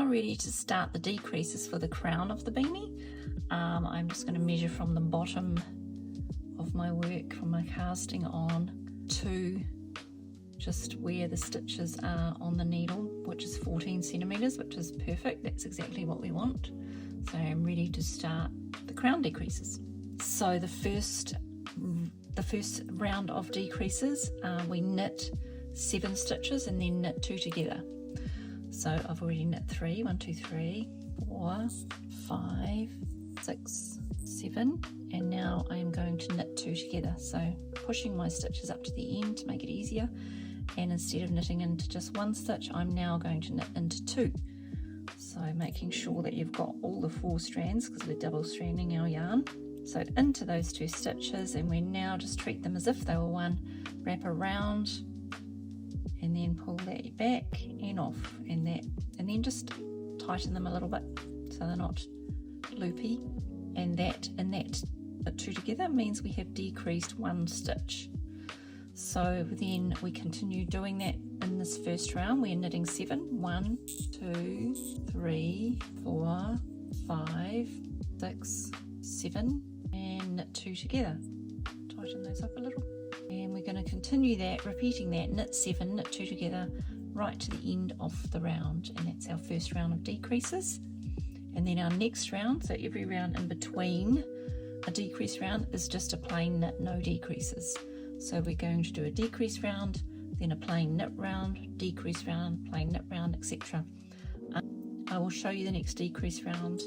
ready to start the decreases for the crown of the beanie. I'm just going to measure from the bottom of my work, from my casting on to just where the stitches are on the needle, which is 14 centimeters, which is perfect. That's exactly what we want. So I'm ready to start the crown decreases. So the first round of decreases, we knit 7 stitches and then knit 2 together. So I've already knit 3, 1, 2, 3, 4, 5, 6, 7, and now I am going to knit 2 together. So pushing my stitches up to the end to make it easier, and instead of knitting into just 1 stitch, I'm now going to knit into 2. So making sure that you've got all the 4 strands, because we're double stranding our yarn. So into those 2 stitches, and we now just treat them as if they were one. Wrap around and then pull that back and off, and then just tighten them a little bit so they're not loopy. And that the 2 together means we have decreased 1 stitch. So then we continue doing that in this first round. We're knitting 7, 1, 2, 3, 4, 5, 6, 7, and knit 2 together. Tighten those up a little. And we're going to continue that, repeating that, knit 7, knit 2 together, right to the end of the round. And that's our first round of decreases. And then our next round, so every round in between a decrease round is just a plain knit, no decreases. So we're going to do a decrease round, then a plain knit round, decrease round, plain knit round, etc. I will show you the next decrease round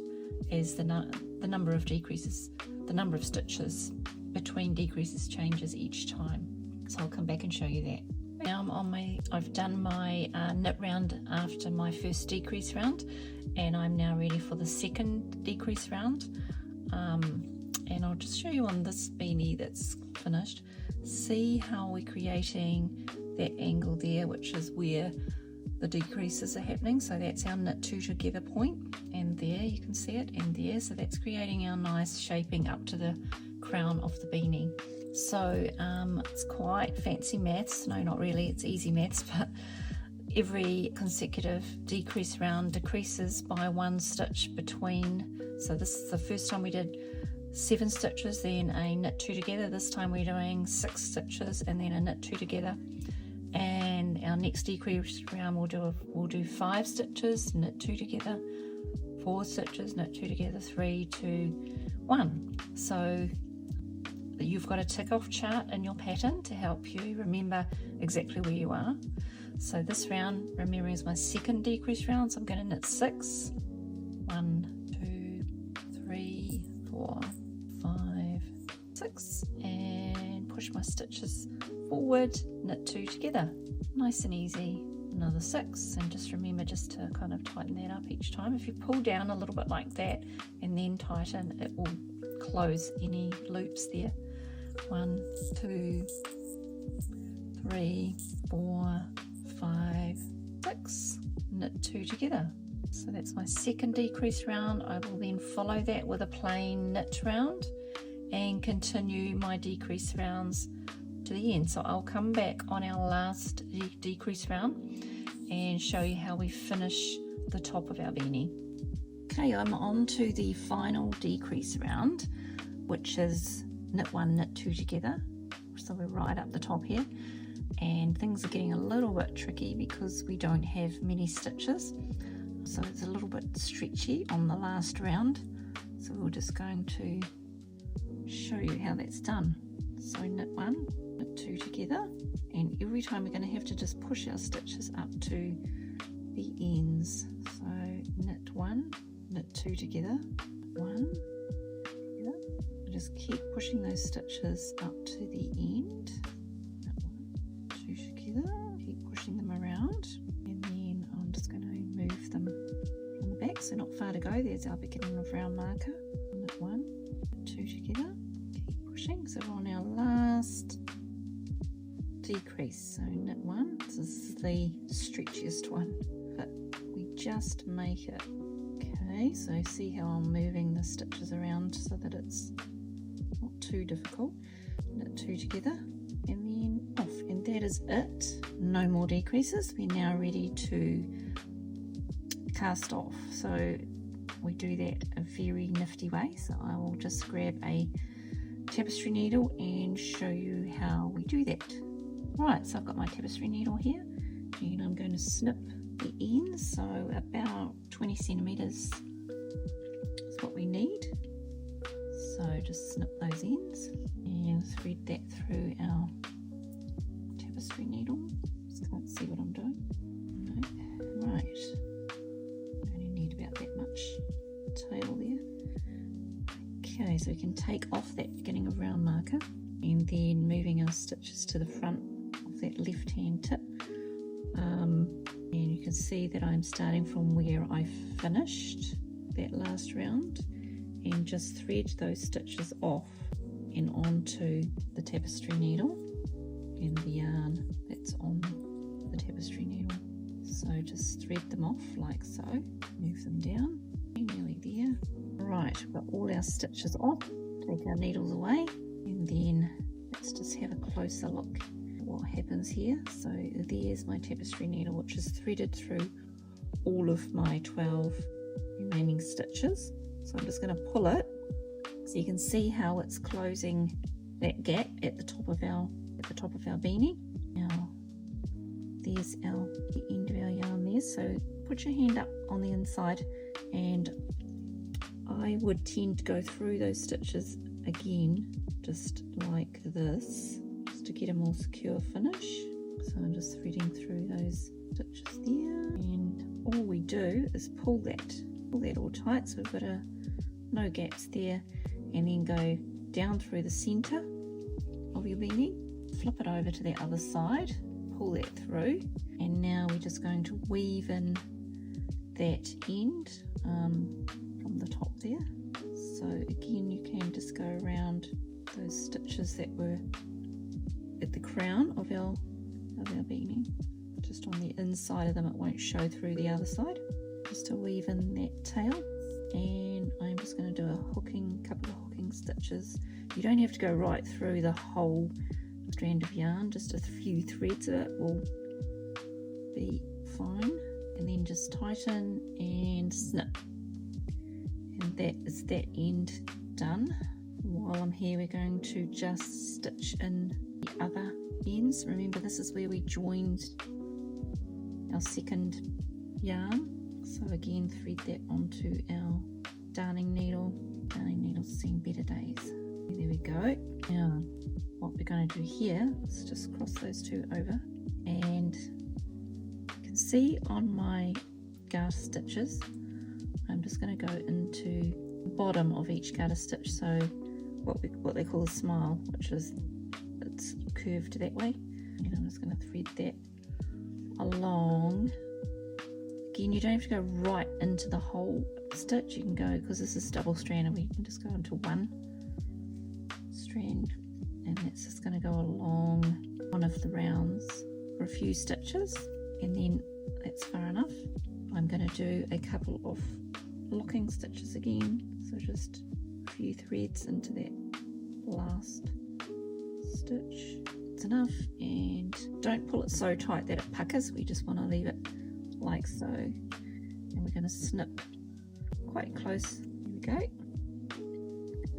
as the number of decreases, the number of stitches between decreases changes each time. So I'll come back and show you that. Now I've done my knit round after my first decrease round, and I'm now ready for the second decrease round. And I'll just show you on this beanie that's finished. See how we're creating that angle there, which is where the decreases are happening. So that's our knit 2 together point, and there you can see it, and there. So that's creating our nice shaping up to the crown of the beanie. So it's quite fancy maths. No, not really, it's easy maths, but every consecutive decrease round decreases by 1 stitch between. So this is the first time we did 7 stitches, then a knit 2 together. This time we're doing 6 stitches and then a knit 2 together. And our next decrease round we'll do 5 stitches, knit 2 together, 4 stitches, knit 2 together, 3, 2, 1. So you've got a tick off chart in your pattern to help you remember exactly where you are. So this round, remembering, is my second decrease round, so I'm going to knit 6, 1, 2, 3, 4, 5, 6, and push my stitches forward, knit 2 together. Nice and easy. Another 6, and just remember just to kind of tighten that up each time. If you pull down a little bit like that and then tighten, it will close any loops there. 1, 2, 3, 4, 5, 6, knit 2 together. So that's my second decrease round. I will then follow that with a plain knit round and continue my decrease rounds to the end. So I'll come back on our last decrease round and show you how we finish the top of our beanie. Okay, I'm on to the final decrease round, which is knit 1, knit 2 together. So we're right up the top here, and things are getting a little bit tricky because we don't have many stitches, so it's a little bit stretchy on the last round. So we're just going to show you how that's done. So knit 1, knit 2 together, and every time we're going to have to just push our stitches up to the ends. So knit 1, knit 2 together, 1, together. Just keep pushing those stitches up to the end. Knit 1, 2 together, keep pushing them around, and then I'm just going to move them from the back, so not far to go. There's our beginning of round marker. Knit 1, knit 2 together, keep pushing. So we're on our last decrease. So knit 1, this is the stretchiest one, but we just make it. Okay, so see how I'm moving the stitches around so that it's not too difficult. Knit 2 together and then off, and that is it. No more decreases. We're now ready to cast off. So we do that a very nifty way. So I will just grab a tapestry needle and show you how we do that. Right, so I've got my tapestry needle here and I'm going to snip the ends, so about 20 centimeters is what we need. So just snip those ends and thread that through our tapestry needle. Just can't see what I'm doing. No. Right, I only need about that much tail there. Okay, so we can take off that beginning of round marker and then moving our stitches to the front of that left hand tip. And you can see that I'm starting from where I finished that last round and just thread those stitches off and onto the tapestry needle and the yarn that's on the tapestry needle. So just thread them off like so, move them down, and nearly there. Right, we've got all our stitches off, take our needles away, and then let's just have a closer look at what happens here. So there's my tapestry needle, which is threaded through all of my 12 remaining stitches. So I'm just going to pull it so you can see how it's closing that gap at the top of our beanie. Now there's the end of our yarn there, so put your hand up on the inside, and I would tend to go through those stitches again just like this, just to get a more secure finish. So I'm just threading through those stitches there, and all we do is pull that all tight, so we've got no gaps there, and then go down through the center of your beanie, flip it over to the other side, pull that through, and now we're just going to weave in that end from the top there. So again, you can just go around those stitches that were at the crown of our beanie, just on the inside of them. It won't show through the other side. Just to weave in that tail, and I'm just going to do a couple of hooking stitches. You don't have to go right through the whole strand of yarn, just a few threads of it will be fine, and then just tighten and snip, and that is that end done. While I'm here, we're going to just stitch in the other ends. Remember, this is where we joined our second yarn. So again, thread that onto our darning needle. Darning needle's seen better days. There we go. Now, what we're going to do here is just cross those two over, and you can see on my garter stitches, I'm just going to go into the bottom of each garter stitch. So what they call a smile, which is it's curved that way, and I'm just going to thread that along. Again, you don't have to go right into the whole stitch. You can go, because this is double stranded, we can just go into one strand, and that's just going to go along one of the rounds for a few stitches, and then that's far enough. I'm going to do a couple of locking stitches again, so just a few threads into that last stitch. It's enough, and don't pull it so tight that it puckers. We just want to leave it like so, and we're going to snip quite close. Here we go.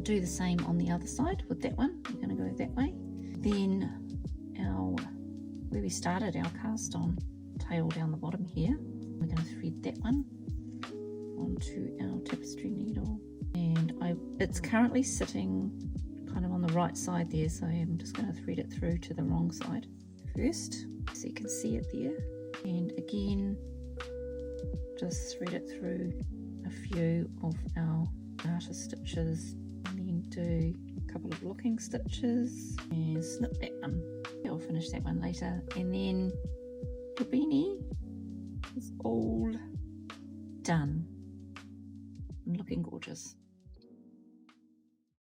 Do the same on the other side with that one. We're going to go that way. Then where we started our cast on tail down the bottom here, we're going to thread that one onto our tapestry needle, and it's currently sitting kind of on the right side there, so I'm just going to thread it through to the wrong side first, so you can see it there. And again, just thread it through a few of our garter stitches, and then do a couple of locking stitches and snip that one. I'll finish that one later, and then your beanie is all done and looking gorgeous.